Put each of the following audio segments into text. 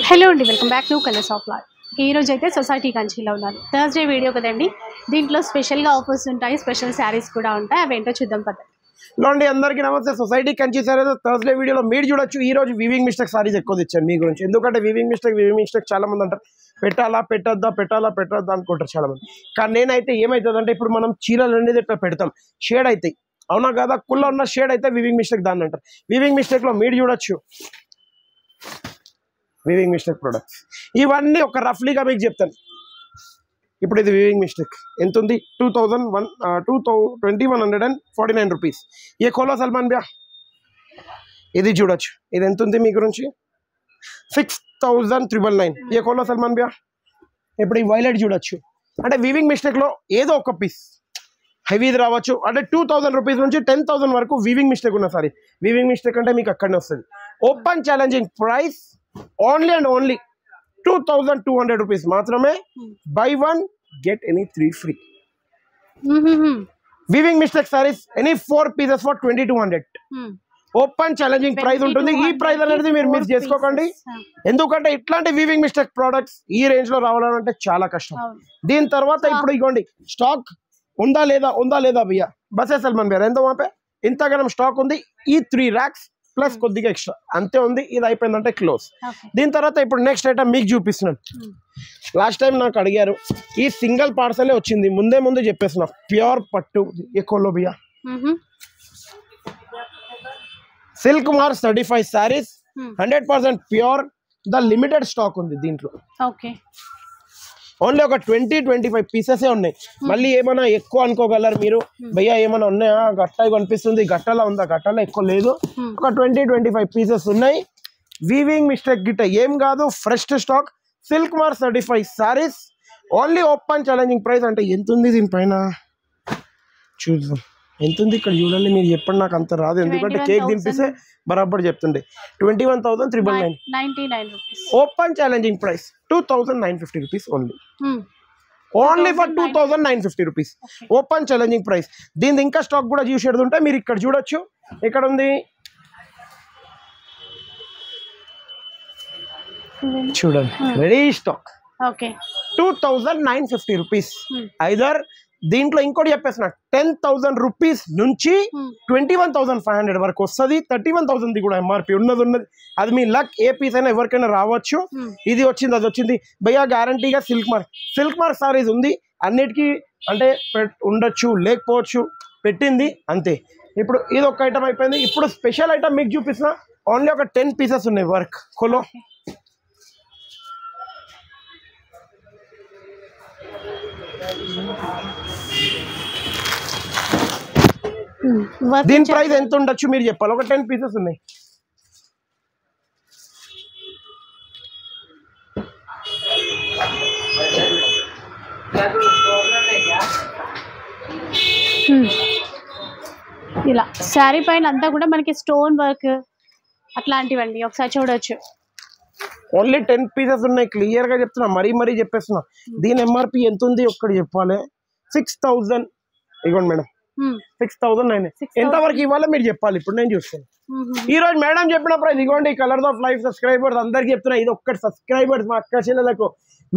Hello అండి, welcome back to colours of life. ఈ రోజు అయితే సొసైటీ కంచిలో ఉన్నాను. థర్స్డే వీడియో కదండి, దీంట్లో స్పెషల్గా ఆఫర్స్ ఉంటాయి, స్పెషల్ శారీస్ కూడా ఉంటాయి. అవేంటో చూద్దాం పద. లోండి అందరికీ నమస్తే. సొసైటీ కంచి సారీస్ థర్స్డే వీడియోలో మీరు చూడొచ్చు. ఈ రోజు వీవింగ్ మిస్టేక్ సారీస్ ఎక్కువ తెచ్చాను మీ గురించి. ఎందుకంటే వీవింగ్ మిస్టేక్ చాలా మంది అంటారు పెట్టాలా పెట్టొద్దా అనుకుంటారు చాలా మంది. కానీ నేనైతే ఏమవుతుందంటే ఇప్పుడు మనం చీరలు అనేది ఇట్లా పెడతాం, షేడ్ అవుతాయి, అవునా కదా? కుళ్ళ ఉన్న షేడ్ అయితే వీవింగ్ మిస్టేక్ దాన్ని అంటారు. వీవింగ్ మిస్టేక్లో మీరు చూడొచ్చు వీవింగ్ మిస్టేక్ ప్రొడక్ట్స్ ఇవన్నీ ఒక రఫ్లీగా మీకు చెప్తాను. ఇప్పుడు ఇది వీవింగ్ మిస్టేక్ ఎంత ఉంది? 2149 రూపీస్. ఏ కోలో సల్మాన్ బ్యా ఇది చూడొచ్చు. ఇది ఎంత ఉంది మీ గురించి? 6999. ఏ కోలో సల్మాన్ బ్యా. ఇప్పుడు ఈ వైలెట్ చూడొచ్చు. అంటే వీవింగ్ మిస్టేక్లో ఏదో ఒక పీస్ హెవీది రావచ్చు. అంటే 2000 రూపీస్ నుంచి 10,000 వరకు వీవింగ్ మిస్టేక్ ఉన్న సారీ. వీవింగ్ మిస్టేక్ అంటే మీకు అక్కడనే వస్తుంది. Open challenging price only and only 2200 rupees మాత్రమే. Buy 1 get any 3 free. Weaving mistake sarees any 4 pieces for 2200. Open challenging price ఉంటుంది. ఈ ప్రైస్ అనేది మీరు మిస్ చేసుకోకండి, ఎందుకంటే ఇట్లాంటి వీవింగ్ మిస్టేక్ ప్రోడక్ట్స్ ఈ రేంజ్ లో రావాలంటే చాలా కష్టం. దీని తర్వాత ఇప్పుడు ఇగోండి, స్టాక్ ఉందా లేదా భయ్యా బసే సల్మాన్ భయ్యా ఎంతో మాపే ఇంతగానం స్టాక్ ఉంది. ఈ 3 racks ప్లస్ కొద్దిగా ఎక్స్ట్రా అంతే ఉంది. ఇది అయిపోయిందంటే క్లోజ్. దీని తర్వాత ఇప్పుడు నెక్స్ట్ ఐటమ్ మీకు చూపిస్తున్నాను. లాస్ట్ టైం నాకు అడిగారు, ఈ సింగిల్ పార్సలే వచ్చింది, ముందే చెప్పేస్తున్నా. ప్యూర్ పట్టు ఎకోలో బియా సిల్క్ మార్ certified saris 100% pure. The limited stock ఉంది దీంట్లో. ఓన్లీ ఒక 20-25 పీసెస్ ఉన్నాయి. మళ్ళీ ఏమైనా ఎక్కువ అనుకోగలరు మీరు, భయ్యా ఏమైనా ఉన్నాయా గట్టగా కనిపిస్తుంది, గట్టలా ఉందా? గట్టలా ఎక్కువ లేదు, ఒక 20-25 పీసెస్ ఉన్నాయి. వీవింగ్ మిస్టేక్ గిట్ట ఏం కాదు, ఫ్రెష్ స్టాక్. సిల్క్ మార్ certified saris only open challenging price. అంటే ఎంత ఉంది దీనిపైన చూద్దాం. ఎంత ఉంది ఇక్కడ చూడండి. మీరు చెప్పండి, నాకు అంత రాదు, ఎందుకంటే కేక్ దింపిస్తే బరాబర్ చెప్తుండే. 21,999 open challenging price 2,950 rupees only for 2,950 rupees open challenging price. దీని ఇంకా స్టాక్ కూడా చూసేది ఉంటే మీరు ఇక్కడ చూడొచ్చు. ఎక్కడ ఉంది చూడండి, రెడీ స్టాక్ 2,950 రూపీస్. ఐదర్ దీంట్లో ఇంకోటి చెప్పేసిన 10,000 రూపీస్ నుంచి 21,500 వరకు వస్తుంది. 31,000 కూడా ఎంఆర్పి ఉన్నది. అది మీ లక్. ఏ పీస్ అయినా ఎవరికైనా రావచ్చు. ఇది వచ్చింది అది వచ్చింది భయ్యా గ్యారంటీగా సిల్క్ మార్ సారీస్ ఉంది. అన్నిటికీ అంటే ఉండొచ్చు లేకపోవచ్చు, పెట్టింది అంతే. ఇప్పుడు ఇది ఒక ఐటమ్ అయిపోయింది. ఇప్పుడు స్పెషల్ ఐటమ్ మీకు చూపిస్తున్నా. ఓన్లీ ఒక 10 పీసెస్ ఉన్నాయి. వర్క్ కొలో దీని ప్రైస్ ఎంత ఉండొచ్చు మీరు చెప్పాలి. ఒక 10 పీసెస్ ఉన్నాయి. ఇలా శారీ పైన అంతా కూడా మనకి స్టోన్ వర్క్ అట్లాంటివండి, ఒకసారి చూడొచ్చు. ఓన్లీ 10 పీసెస్ ఉన్నాయి. క్లియర్ గా చెప్తున్నా, మరీ చెప్పేస్తున్నా. దీని ఎంఆర్పి ఎంత ఉంది ఒక్కటి చెప్పాలి. 6,000 ఇవ్వండి మేడం. 6,900 ఎంత వరకు ఇవ్వాలో మీరు చెప్పాలి. ఇప్పుడు నేను చూస్తాను. ఈ రోజు మేడం చెప్పిన ప్రైస్ ఇవ్వండి. కలర్స్ ఆఫ్ లైఫ్ సబ్స్క్రైబర్స్ అందరికి చెప్తున్నా, ఇది ఒక్కటి సబ్స్క్రైబర్స్ మా అక్క చెల్లెలకు.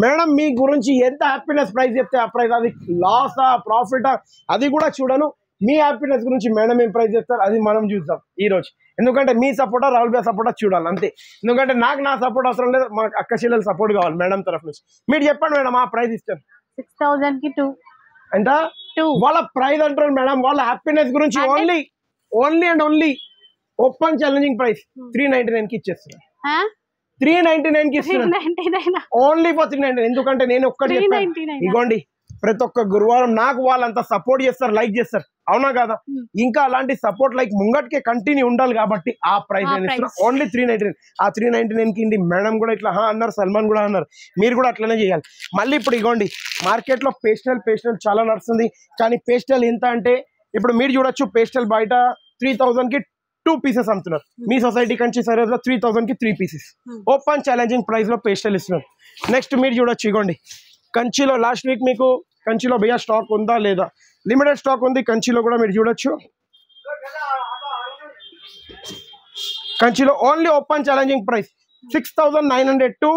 మేడం మీ గురించి ఎంత హ్యాపీనెస్ ప్రైస్ చెప్తే ఆ ప్రైస్, అది లాసా ప్రాఫిటా అది కూడా చూడను. మీ హ్యాపీనెస్ గురించి మేడం ఏం ప్రైస్ చెప్తారు అది మనం చూద్దాం ఈ రోజు. ఎందుకంటే మీ సపోర్టా రాహుల్ భాయ్ సపోర్టా చూడాలి అంతే. ఎందుకంటే నాకు నా సపోర్ట్ అవసరం లేదు, మా అక్క చెల్లెలు సపోర్ట్ కావాలి మేడం తరఫు నుంచి. మీరు చెప్పండి మేడం, ఆ ప్రైస్ ఇస్తాను. 6,000 కి 2 ఎంత వాళ్ళ ప్రైస్ అంటారు మేడం. వాళ్ళ హ్యాపీనెస్ గురించి only and only open challenging price 399 కి ఇచ్చేస్తున్నాను. 399 కి ఇస్తున్నాను. Only for 399. ఎందుకంటే నేను ఒక్కటి చెప్పాను. ఇగోండి, ప్రతి ఒక్క గురువారం నాకు వాళ్ళంతా సపోర్ట్ చేస్తారు, లైక్ చేస్తారు, అవునా కదా? ఇంకా అలాంటి సపోర్ట్ లైక్ ముంగట్కే కంటిన్యూ ఉండాలి కాబట్టి ఆ ప్రైస్ నేను ఇస్తున్నా. ఓన్లీ 399. ఆ 399 కి మేడం కూడా ఇట్లా అన్నారు, సల్మాన్ కూడా అన్నారు, మీరు కూడా అట్లనే చేయాలి. మళ్ళీ ఇప్పుడు ఇగోండి, మార్కెట్ లో పేస్టల్ చాలా నడుస్తుంది. కానీ పేస్టల్ ఎంత అంటే ఇప్పుడు మీరు చూడొచ్చు, పేస్టల్ బయట 3,000 కి 2 పీసెస్ అమ్ముతున్నారు. మీ సొసైటీ కంచి సరీస్ లో 3,000 కి 3 పీసెస్ ఓపెన్ ఛాలెంజింగ్ ప్రైస్ లో పేస్టల్ ఇస్తున్నారు. నెక్స్ట్ మీరు చూడొచ్చు, ఇగోండి కంచిలో లాస్ట్ వీక్ మీకు కంచిలో భయ్యా స్టాక్ ఉందా లేదా, లిమిటెడ్ స్టాక్ ఉంది కంచిలో కూడా మీరు చూడొచ్చు. కంచిలో only open challenging price 6,900 to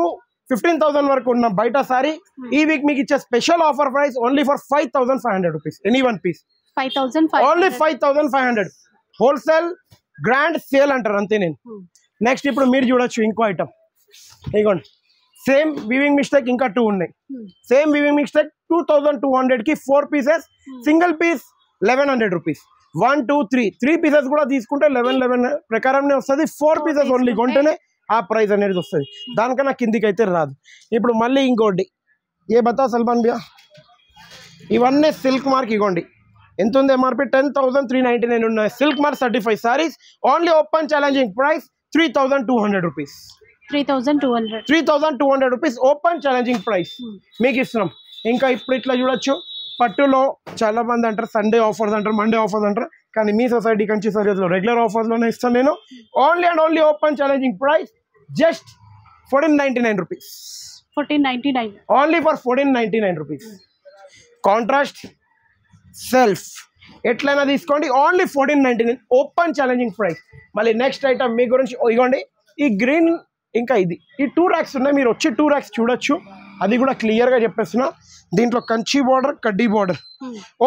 15,000 వరకు ఉన్న బయట సారీ ఈ వీక్ మీకు ఇచ్చే special offer price only for 5,500 rupees any one piece. 5,500 only 5,500 wholesale grand sale అంటారు అంతే. నేను నెక్స్ట్ ఇప్పుడు మీరు చూడొచ్చు ఇంకో ఐటమ్ ఇగోండి. సేమ్ వీవింగ్ మిస్టేక్ ఇంకా 2 ఉన్నాయి. సేమ్ వీవింగ్ మిస్టేక్ 2,200 కి 4 pieces, single piece 1,100 rupees. 1 2 3 pieces కూడా తీసుకుంటే 11 ప్రకారంనే వస్తుంది. 4 పీసెస్ ఓన్లీ కొంటేనే ఆ ప్రైస్ అనేది వస్తుంది, దానికన్నా కిందికి అయితే రాదు. ఇప్పుడు మళ్ళీ ఇంకోటి ఏ బతా సల్మాన్ భయ్యా, ఇవన్నీ సిల్క్ మార్క్ ఇగోండి. ఎంత ఉంది ఎంఆర్పి? 10,399 ఉన్నాయి. Silk mark certified saris only open challenging price 3,200 rupees. 3,200 rupees open challenging price మీకు ఇస్తున్నాం. ఇంకా ఇప్పుడు ఇట్లా చూడొచ్చు, పట్టులో చాలా మంది అంటారు సండే ఆఫర్స్ అంటారు, మండే ఆఫర్స్ అంటారు, కానీ మీ సొసైటీ కంచి సర్వీస్లో రెగ్యులర్ ఆఫర్స్లోనే ఇస్తాను నేను. Only and only open challenging price just 1499 rupees. 1499 only for 1499 rupees. Contrast self ఎట్లయినా తీసుకోండి, ఓన్లీ 1499 ఓపెన్ ఛాలెంజింగ్ ప్రైస్. మళ్ళీ నెక్స్ట్ ఐటమ్ మీ గురించి ఇవ్వండి. ఈ గ్రీన్ ఇంకా ఇది ఈ 2 ర్యాక్స్ ఉన్నాయి, మీరు వచ్చి 2 ర్యాక్స్ చూడొచ్చు, అది కూడా క్లియర్గా చెప్పేస్తున్నా. దీంట్లో కంచి బార్డర్, కడ్డీ బార్డర్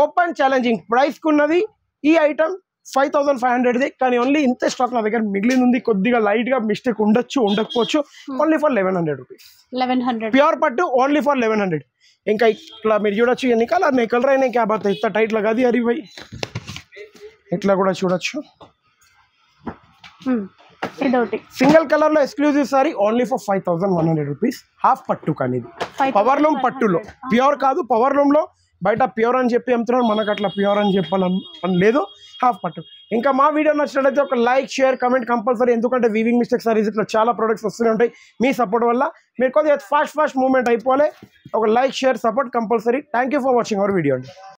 ఓపెన్ ఛాలెంజింగ్ ప్రైస్కి ఉన్నది. ఈ ఐటమ్ 5,500ది, కానీ ఓన్లీ ఇంత స్టాక్ నా దగ్గర మిగిలిన ఉంది. కొద్దిగా లైట్గా మిస్టేక్ ఉండొచ్చు, ఉండకపోవచ్చు. Only for 1,100 rupees. 1100 ప్యూర్ పట్టు ఓన్లీ ఫర్ 1100. ఇంకా ఇట్లా మీరు చూడొచ్చు, ఎన్ని కలర్ నే కలర్ అయినా క్యా బాత్ ఇంత టైట్ లగా ది అరే భాయ్. ఇట్లా కూడా చూడొచ్చు. ఇదొకటి సింగిల్ కలర్ లో exclusive sorry only for 5,100 rupees. Half పట్టు, కానీ ఇది పవర్ లూమ్ పట్టులో ప్యూర్ కాదు, పవర్ లూమ్ లో. బయట ప్యూర్ అని చెప్పి అమ్ముతున్నారు, మనకు అట్లా ప్యూర్ అని చెప్పాలని లేదు, హాఫ్ పట్టు. ఇంకా మా వీడియో నచ్చినట్లయితే ఒక లైక్, షేర్, కమెంట్ కంపల్సరీ. ఎందుకంటే వీవింగ్ మిస్టేక్ సారీస్ ఇట్లా చాలా ప్రొడక్ట్స్ వస్తూనే ఉంటాయి. మీ సపోర్ట్ వల్ల మీరు కొద్దిగా ఫాస్ట్ మూవ్మెంట్ అయిపోవాలి. ఒక like, share, support compulsory. Thank you for watching our video అండి.